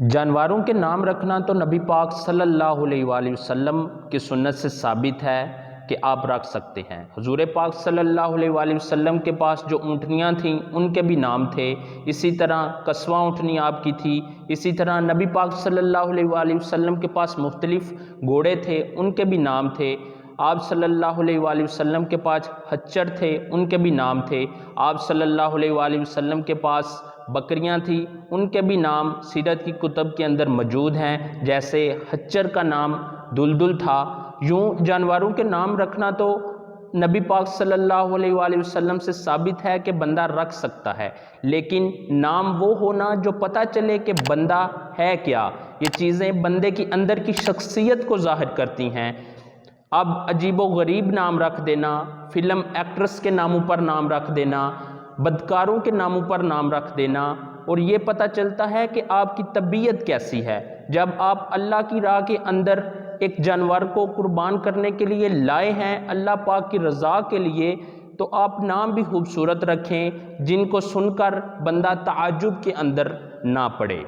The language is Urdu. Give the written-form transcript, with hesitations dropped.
جانوروں کے نام رکھنا تو نبی پاک صلی اللہ علیہ وآلہ وسلم کی سنت سے ثابت ہے کہ آپ رکھ سکتے ہیں۔ حضور پاک صلی اللہ علیہ وآلہ وسلم کے پاس جو اونٹنیاں تھیں ان کے بھی نام تھے، اسی طرح قصوہ اونٹنی آپ کی تھی، اسی طرح نبی پاک صلی اللہ علیہ وآلہ وسلم کے پاس مختلف گھوڑے تھے، ان کے بھی نام تھے۔ آپ صلی اللہ علیہ وآلہ وسلم کے پاس خچر تھے، ان کے بھی نام تھے۔ آپ صلی اللہ علیہ وآلہ وسلم کے پاس بکریاں تھیں، ان کے بھی نام سیرت کی کتب کے اندر موجود ہیں، جیسے خچر کا نام دلدل تھا۔ یوں جانوروں کے نام رکھنا تو نبی پاک صلی اللہ علیہ وآلہ وسلم سے ثابت ہے کہ بندہ رکھ سکتا ہے، لیکن نام وہ ہونا جو پتہ چلے کہ بندہ ہے کیا۔ یہ چیزیں بندے کی اندر کی شخصیت کو ظاہر کرتی ہیں۔ اب عجیب و غریب نام رکھ دینا، فلم ایکٹرس کے ناموں پر نام رکھ دینا، بدکاروں کے ناموں پر نام رکھ دینا، اور یہ پتہ چلتا ہے کہ آپ کی طبیعت کیسی ہے۔ جب آپ اللہ کی راہ کے اندر ایک جانور کو قربان کرنے کے لیے لائے ہیں اللہ پاک کی رضا کے لیے، تو آپ نام بھی خوبصورت رکھیں جن کو سن کر بندہ تعجب کے اندر نہ پڑے۔